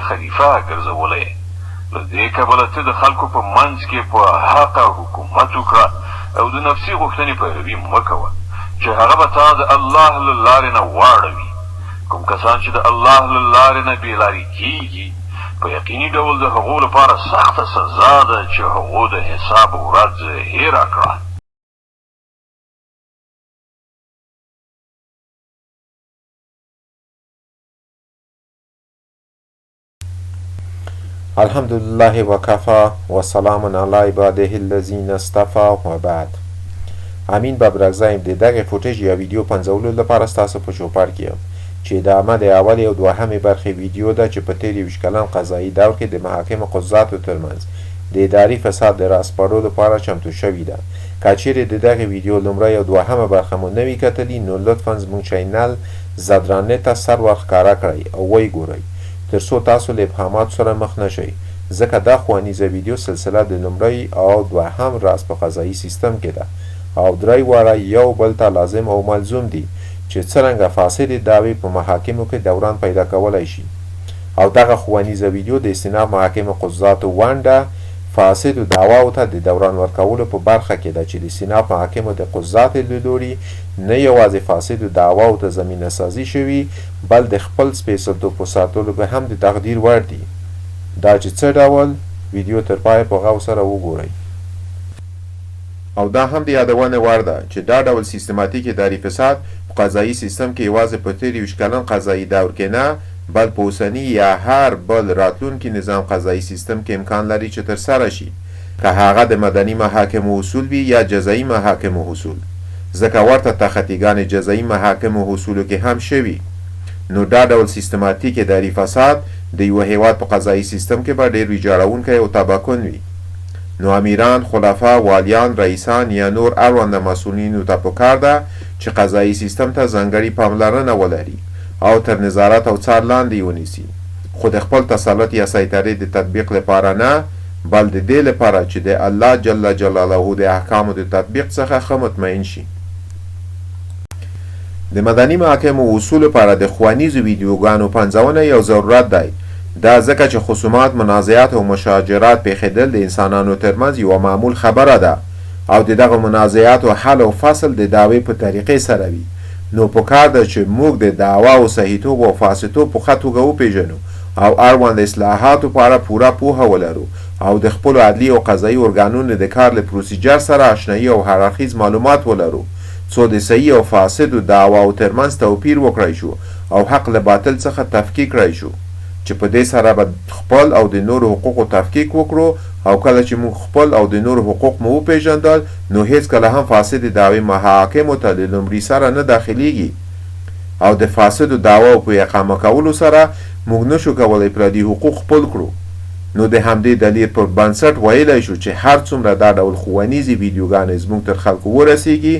خلیفہ ګرځولې له دې کبله ته د خلکو په منځ کې په حق حکومت وکړه او د نفسي غوښتنې پیروي مه کوه چې هغه به تا د الله له لارې نه واړوي. کوم کسان چې د الله له لارې نه بېلارې کېږي په یقیني ډول د هغو لپاره سخته سزا ده چې هغو د حساب ورځ هېره کړه. الحمدلله وکفا و سلام علی عباده الذین اصطفى و بعد. امین ببرګزایم د دغه فوټیج یا ویډیو پنځولو لپاره ستاسو په چوپړ کې یم چې ادامه د اول او دوهمې برخې ویډیو ده چې په تېر 20 کلن قضایي دور کې د محاکمو قضاتو ترمنځ د اداري فساد د راسپړو لپاره چمتو شوې ده. که چیرې د دغه ویډیو لومړی او دوهمه برخه مو نه وي کتلي نو لطفا زموږ چینل زدرانې ته سر ورښکاره کړئ او ویې ګورئ تر څو تاسو له ابهاماتو سره مخ نه شئ، ځکه دا ښوونیزه ویډیو سلسله د لومړی او دوهم راز په قضایي سیستم کې ده او درې واړه یو بل ته لازم او ملزوم دي چې څرنګه فاسدې دعوې په محاکمو کې دوران پیدا کولی شي. او دغه ښوونیزه ویډیو د استیناف محاکمو قضاتو ونډه فاسدو دعواو ته د دوران ورکولو په برخه کې ده چې د استیناف محاکمو د قضاتو له لوري نه یوازې فاسدو دعواو ته زمینه سازي شوي بل د خپل سپېڅلتوب په ساتلو به هم د تقدیر وړ دي. دا چې څه ډول ویډیو تر پایه په غور سره وګورئ. او دا هم د یادونې وړ ده چې دا ډول سیستماتیک اداري فساد په قضایي سیستم کې یوازې په تېر 20 کلن قضایي دور کې نه بل په اوسني یا هر بل راتلونکي نظام قضایي سیستم کې امکان لري چې ترسره شي، که هغه د مدني محاکمو اصول وي یا جزایي محاکمو اصول، ځکه ورته تخطیګانې جزایي محاکمو اصولو کې هم شوي. نو دا ډول سیستماتیک اداري فساد د یوه هیواد په قضایي سیستم کې به ډېر ویجاړونکی او تباکن وي. نو امیران، خلفا، والیان، رئیسان یا نور اړونده مسؤلینو ته پکار ده چې قضایي سیستم ته ځانګړې پاملرنه ولري او تر نظارت او څار لاندې ونیسي، خو د خپل تسلط یا سیطرې د تطبیق لپاره نه بل د دې لپاره چې د الله جل جلاله د احکامو د تطبیق څخه ښه مطمئن شي. د مدني محاکمو اصول لپاره د ښوونیزو ویډیوګانو پنځونه یو ضرورت دی. دا ځکه چې خصومات، منازعات او مشاجرات پیښېدل د انسانانو ترمنځ یوه معمول خبره ده او د دغه منازعاتو حل او فصل د دعوې په طریقې سره وي. نو پکار ده چې موږ د دعواو صحیحتوب او فاسدتوب په ښه توګه وپېژنو او اړوند اصلاحاتو په اړه پوره پوهه ولرو او د خپلو عدلي او قضایي ارګانونو د کار له پروسیجر سره آشنایي او هر اړخیز معلومات ولرو څو د صحیح او فاسدو دعواو ترمنځ توپیر وکړی شو او حق له باطل څخه تفکیک کړی شو چې په دې سره به خپل او د نورو حقوقو تفکیک وکړو او کله چې موږ خپل او د نورو حقوق مو وپېژندل نو هیڅکله هم فاسدې دعوې محاکمو ته له لومړي سره نه داخلیږي او د فاسدو دعواو په اقامه کولو سره موږ نشو کولی پردي حقوق خپل کړو. نو د همدې دلیل پر بنسټ ویلی شو چې هر څومره دا ډول ښوونیزې ویډیوګانې زموږ تر خلکو ورسیږي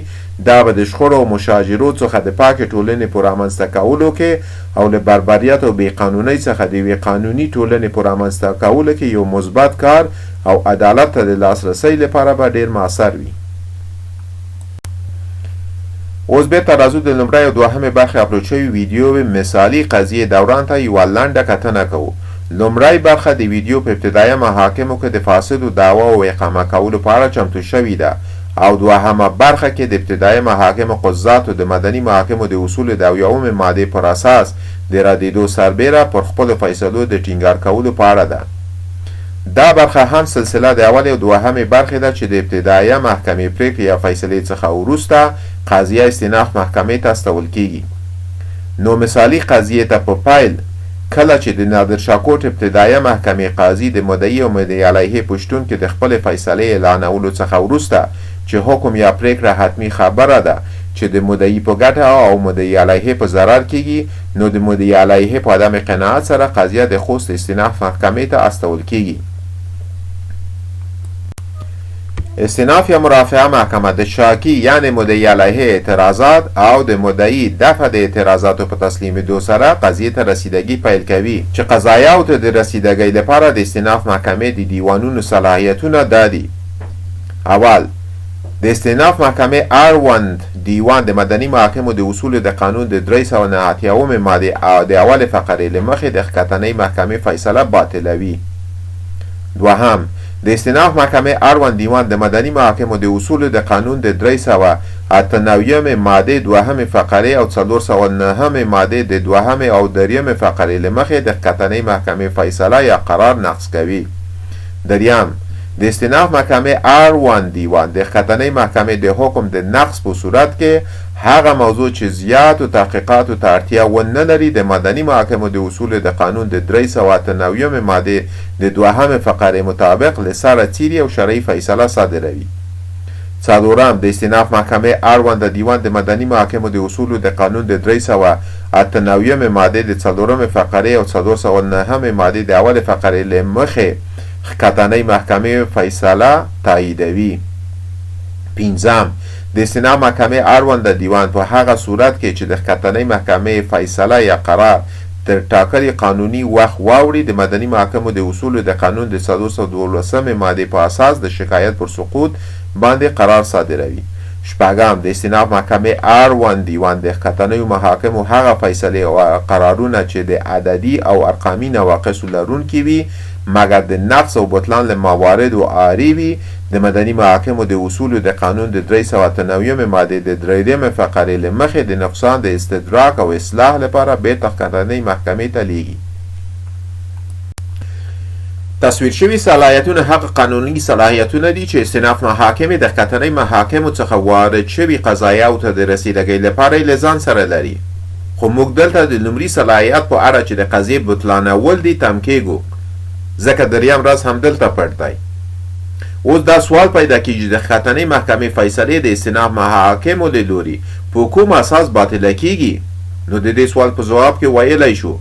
دا به د شخړو او مشاجرو څخه د پاکې ټولنې په رامنځته کولو کې او له بربریت او بېقانونۍ څخه د یوې قانوني ټولنې په رامنځته کولو کې یو مثبت کار او عدالت ته د لاسرسۍ لپاره به ډېر مؤثر وي. اوس بېرته راځو د لومړۍ او دوهمې برخې اپلوډ شوي ویډیو مثالي قضیې دوران ته یوه لنډه کتنه کوو. لومړی برخه د ویډیو په ابتدایه محاکمو کې د فاسدو دعواو اقامه کولو په اړه چمتو شوې ده او دوهمه برخه کې د ابتدایه محاکمو قضاتو د مدني محاکمو د اصول د اویاومې مادې پر اساس د ردېدو سربیره پر خپلو فیصلو د ټینګار کولو په اړه ده. دا برخه هم سلسله د اول او دوهمې برخې ده چې د ابتدایه محکمې پرېکړې یا فیصلې څخه وروسته قضیه استیناف محکمې ته استول کیږي. نو مثالی قضیه ته په پیل کله چې د نادرشاه کوټ ابتدایه محکمې قاضي د مدعي او مدعي علیه پشتون کې د خپل فیصلې اعلانولو څخه وروسته چې حکم یا پریکړه حتمی خبره ده چې د مدعي په ګټه او مدعي علیه په ضرر کیږي، نو د مدعي علیه په عدم قناعت سره قضیه د خوست استیناف محکمې ته استول کیږي. استیناف یا مرافعه محکمه د شاکی یعنی مدعی علیه اعتراضات او د مدعی دفع د اعتراضاتو په تسلیمېدو سره قضیې ته رسیدګي پیل کوي چې قضایاو ته د رسیدګۍ لپاره د استیناف محکمې د دیوانونو صلاحیتونه دادي. اول، د استیناف محکمې اړوند دیوان د مدني محاکمو د اصولو د قانون د 389 ماده او د اول فقرې له مخې د ښکتنۍ محکمې فیصله باطلوي. دوهم، د استیناف محکمې اړوند دیوان د مدني محاکمو د اصولو د قانون د 398 ماده دوهمې فقرې او 409 ماده د دوهمې او دریمې فقرې له مخې د ښکتنۍ محکمې فیصله یا قرار نقض کوي. دریم، د استیناف محکمې اړوند دیوان د ښکتنۍ محکمې د حکم د نقض په صورت کې هغه موضوع چې زیاتو تحقیقاتو ته اړتیا ونه لري د مدني محاکمو د اصولو د قانون د 398 ماده د دوهمې فقرې مطابق له سره څیري او شرعي فیصله صادروي. څلورم، د استیناف محکمې اړوند دیوان د مدني محاکمو د اصولو د قانون د 398 ماده د 4مې فقرې او 409 ماده د اول فقرې له مخې ښکتنۍ محکمې فیصله تاییدوي. پنځم، د استیناف محکمې اړوند دیوان په هغه صورت کې چې د ښکتنۍ محکمې فیصله یا قرار تر ټاکلي قانوني وخت واوړي د مدني محاکمو د اصولو د قانون د 412 ماده په اساس د شکایت پر سقوط باندې قرار صادروي. شپږم، د استیناف محکمې اړوند دیوان د ښکتنیو محاکمو هغه فیصلې او قرارونه چې د عددي او ارقامي نواقصو لرونکي وي مګر د نقص او بطلان له مواردو عاري وي د مدني محاکمو د اصولو د قانون د 398 ماده د 3مې فقرې له مخې د نقصان د استدراک او اصلاح لپاره بیرته ښکتنۍ محکمې ته لیږي. تصویر شوي صلاحیتونه هغه قانوني صلاحیتونه دي چې استیناف محاکمې د ښکتنۍ محاکمو څخه وارد شوي قضایاو ته د رسیدګۍ لپاره یې له ځان سره لري. خو موږ دلته د لومړي صلاحیت په اړه چې د قضیې بطلانول دي تم کیږو ځکه دریم راز هم دلته پټ دی. اوس دا سوال پیدا کیږي د ښکتنۍ محکمې فیصلې د استیناف محاکمو له لوري په کوم اساس باطله کیږي؟ نو د دې سوال په ځواب کې ویلی شو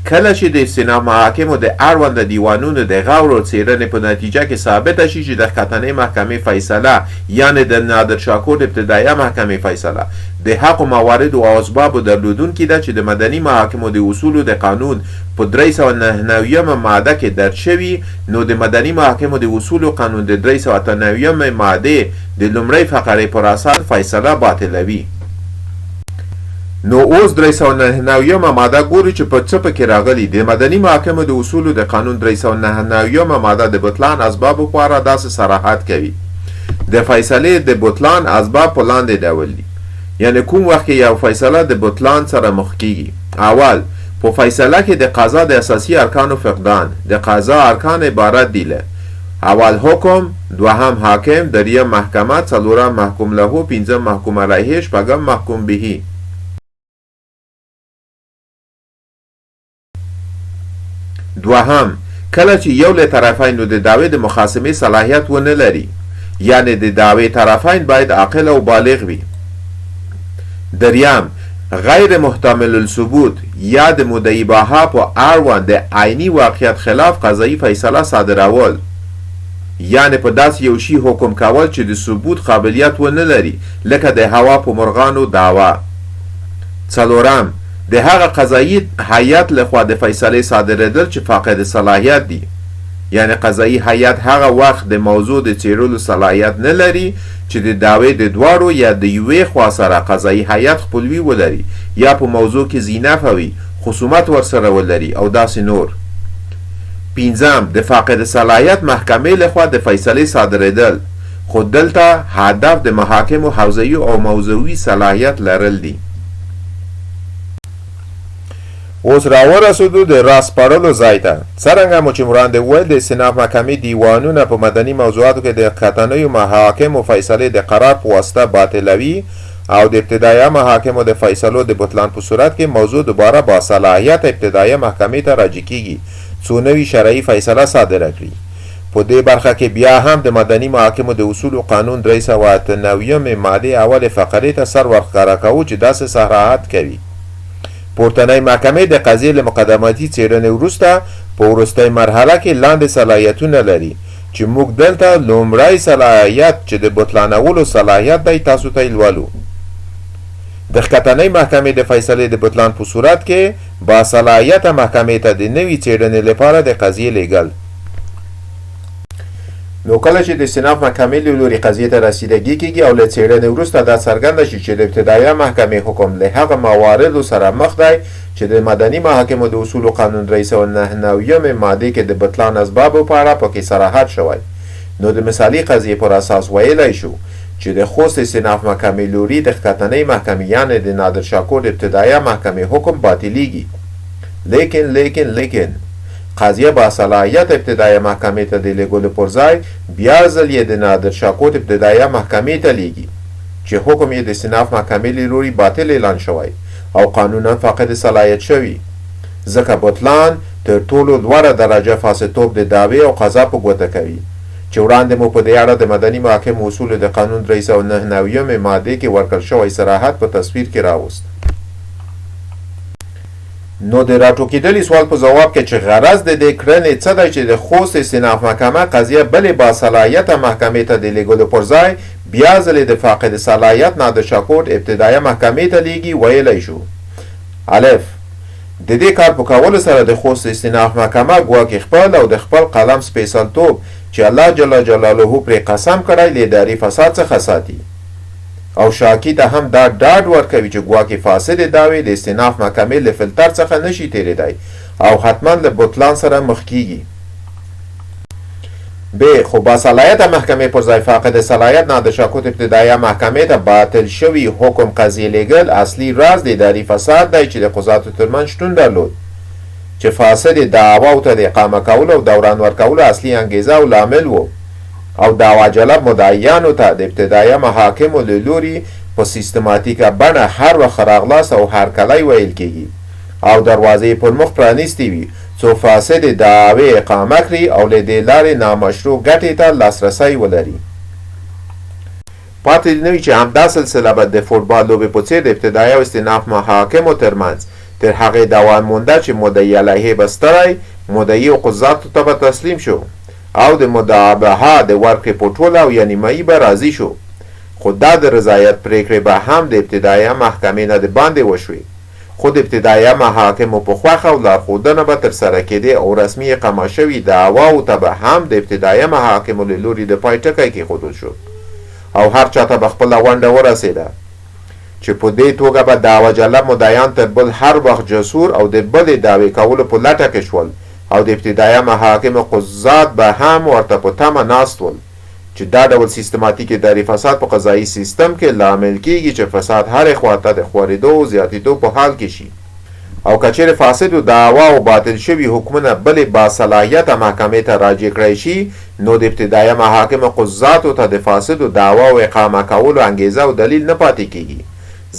کله چې د استیناف محاکمو د اړوند دیوانونو د غور او څیړنې په نتیجه کې ثابته شي چې د ښکتنۍ محکمې فیصله یعنې د نادرشاه کوټ ابتدایه محکمې فیصله د حقو مواردو او اسبابو درلودونکې ده چې د مدني محاکمو د اصولو د قانون په 399 ماده کې درج شوي، نو د مدني محاکمو د اصولو قانون د 398 ماده د لومړۍ فقرې پر اساس فیصله باطلوي. نو اوس 399 ماده ګوري چې په څه پکې راغلي. د مدني محاکمو د اصولو د قانون 399 ماده د بطلان اسبابو په اړه داسې صراحت کوي. د فیصلې د بطلان اسباب په لاندې ډول دي، یعنی کوم وخت کې یو فیصله د بطلان سره مخ کیږي. اول، په فیصله کې د قضا د اساسي ارکانو فقدان. د قضا ارکان عبارت دي له اول حکم، دوهم حاکم، دریم محکمه، څلورم محکوم له، پنځم محکوم علیه، شپږم محکوم به. دوهم، کله چې یو له طرفینو د دعوی د مخاصمې صلاحیت ونه لري، یعنی د دعوی طرفین باید عاقل او بالغ وي. دریم، غیر محتمل الثبوت یا د مدعی بها په اړوند د عیني واقعیت خلاف قضایي فیصله صادرول، یعنی په داسې یو شي حکم کول چې د ثبوت قابلیت ونه لري لکه د هوا په مرغانو دعوه. څلورم، د هغه قضایي هیئت لخوا د فیصلې صادرېدل چې فاقد صلاحیت دي، یعنی قضایي هیئت هغه وخت د موضوع د څیړلو صلاحیت نه لري چې د دعوی د دواړو یا د یوې خوا سره قضایي هیئت خپلوي ولري یا په موضوع کې زینف وي، خصومت ورسره ولري او داسې نور. پنځم، د فاقد صلاحیت محکمې لخوا د فیصلې صادرېدل، خو دلته هدف د محاکمو حوزوي او موضوعي صلاحیت لرل دي. اوس راورسېدو د راسپړلو ځای ته. څرنګه مو چې وړاندې وویل د استیناف محکمې دیوانونه په مدني موضوعاتو کې د ښکتنیو محاکمو فیصلې د قرار په واسطه باطلوي او د ابتدایه محاکمو د فیصلو د بطلان په صورت کې موضوع دوباره با صلاحیت ابتدایه محکمې ته راجع کیږي څو نوې شرعي فیصله صادره کړي. په دې برخه کې بیا هم د مدني محاکمو د اصولو قانون 398 ماده اول فقرې ته سر ورښکاره کوو چې داسې صراحت کوي: پورتنۍ محکمې د قضیې له مقدماتي څېړنې وروسته په وروستۍ مرحله کې لاندې صلاحیتونه لري چې موږ دلته لومړی صلاحیت چې د بطلانولو صلاحیت دی تاسو ته لولو. د ښکتنۍ محکمې د فیصلې د بطلان په صورت کې با صلاحیته محکمې ته د نوې څېړنې لپاره د قضیې لیږل. نو کله چې د استئناف محکمې له لوري قضیې ته رسیدګي کیږي او له څېړنې وروسته دا څرګنده شي چې د ابتدایه محکمې حکم له هغه مواردو سره مخ دی چې د مدني محاکمو د اصولو قانون 399 ماده کې د بطلان اسبابو په اړه پکې صراحت شوی، نو د مثالي قضیې پر اساس ویلی شو چې د خوست استئناف محکمې لوري د ښکتنۍ محکمې یعنې د نادر شاه کوټ ابتدایه محکمې حکم باطلیږي. لیکن قضیه با صلاحیت ابتدایه محکمې ته د لیږلو پر ځای بیا ځل یې د نادر شاه کوټ ابتدایه محکمې ته لیږي چې حکم یې د استئناف محکمې له لوري باطل اعلان شوی او قانونا فاقد صلاحیت شوی، ځکه بطلان تر ټولو لوړه درجه فاسدتوب د دعوې او قضا په ګوته کوي چې وړاندې مو په دې اړه د مدني محاکمو اصولو د قانون 399 ماده کې ورکړل شوی صراحت په تصویر کې راوست. نو د راټوکېدلي سوال په جواب کې چې غرض د دې کړنې څه دی چې د خوست استئناف محکمه قضیه بلې باصلاحیته محکمې ته د لیږلو پر ځای بیا ځلې د فاقد صلاحیت نادر شاه کوټ ابتدایه محکمې ته لیږي ویلی شو: الف د دې کار په کولو سره د خوست استئناف محکمه ګواکې خپل او د خپل قلم سپېڅلتوب چې الله جل جلاله پرې قسم کړی له اداري فساد څخه ساتي، او شاکی ته هم دا ډاډ ورکوي چې ګواکې فاسد دعوې د استئناف محکمې له فلټر څخه نشي تېرېدی او حتما له بطلان سره مخ کیږي. ب خو باصلاحیته محکمې پر ځای فاقد صلاحیت نادر شاه کوټ ابتدایه محکمې ته باطل شوي حکم قضیې لیږل اصلي راز د اداري فساد دی چې د قضاتو ترمنځ شتون درلود، چې فاسد دعواو ته د اقامه کولو او دوران ورکولو اصلي انګیزه او لامل و، او دعوا جلب مدعیانو ته د ابتدایه محاکمو له لوري په سیستماتیکه بڼه هر وخت راغلاس او هرکلی ویل کیږي او دروازې پر مخ پرانیستې وي څو فاسد دعوې اقامه کړي او له دې لارې نامشروع ګټې ته لاسرسی ولري. پاتې نه وي چې همدا سلسله به د فوټبال لوبې په څېر د ابتدایه او استئناف محاکمو ترمنځ تر هغې دوام مونده چې مدعي علیه به ستړی مدعي او قضاتو ته به تسلیم شو او د مدعا د ورکړې په ټوله او یا نیمایي به راضي شو، خو دا د رضایت پرېکړې به هم د ابتدایه محکمې نه د باندې وشوې، خو د ابتدایه محاکمو په خوښه او لارښودنه به ترسره کېدې او رسمي اقامه شوي دعواو ته به هم د ابتدایه محاکمو له لوري د پای ټکی کېښودل شو او هر چا ته به خپله ونډه ورسېده چې په دې توګه به دعوا جلب مدعیان تر بل هر وخت جسور او د بلې دعوې کولو په لټه کې شول او د ابتدایه محاکمو قضات به هم ورته په تمه ناست ول چې دا ډول سیستماتیک اداري فساد په قضایي سیستم کې لامل کیږي چې فساد هرې خواته د خورېدو او زیاتېدو په حال کې شي، او که چیرې فاسدو دعوا او باطل شوي حکمونه بلې باصلاحیته محکمې ته راجع کړی شي نو د ابتدایه محاکمو قضاتو ته د فاسدو دعوا او اقامه کولو انګیزه او دلیل نه پاتې کیږي،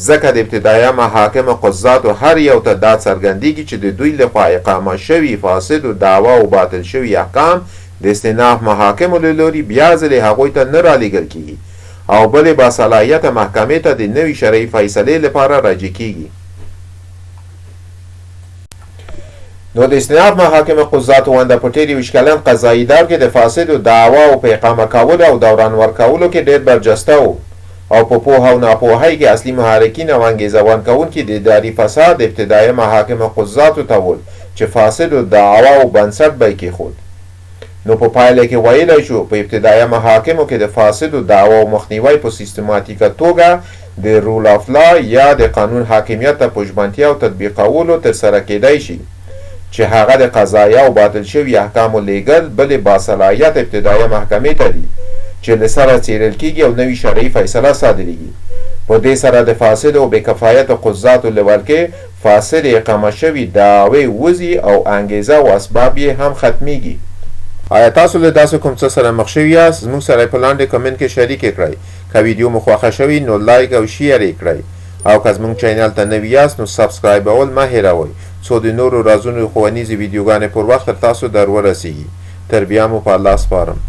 ځکه د ابتدایه محاکمو قضاتو هر یو ته دا څرګندېږي چې د دوی لخوا اقامه شوي فاسدو دعوا او باطل شوي احکام د استئناف محاکمو له لوري بیا ځلې هغوی ته نه رالیږل کیږي او بلې باصلاحیته محکمې ته د نوي شرعي فیصلې لپاره راجع کیږي. نو د استئناف محاکمو قضاتو ونده په تېر 20 کلن قضایي دور کې د فاسدو دعواو په اقامه کولو او دوران ورکولو کې ډېر برجسته و او په پوهه او ناپوهۍ کې اصلي محرکین او انګیزه‌وان کوونکي د اداري فساد ابتدایه محاکمو قضاتو ته ول چې فاسدو دعواو بنسټ به یې کېښود. نو په پایله کې ویلی شو په ابتدایه محاکمو کې د فاسدو دعواو مخنیوی په سیستماتیکه توګه د رول آف لا یا د قانون حاکمیت ته په ژمنتیا او تطبیقولو ترسره کېدی شي چې هغه د قضایه او باطل شوي احکامو لیږل بلې باصلاحیت ابتدایه محکمې ته دي چې له سره څېړل کیږي او نوي شرعي فیصله صادریږي. په دې سره د فاسد او بېکفایته قضاتو له ولکې فاسد اقامه شوي دعوې وځي او انګیزه او اسباب یې هم ختمیږي. آیا تاسو له داسې کوم څه سره مخ شوي یاست؟ زموږ سره په لاندې کمنټ کې شریک کړئ. که ویډیو مو خوښه شوي نو لایک او شیر یې کړئ او که زموږ چینل ته نوي یاست نو سبسکرایبول مه هېروئ څو د نورو رازونو ښوونیزې ویډیوګانې پر وخت تر تاسو در ورسیږي. تر بیا مو په الله سپارم.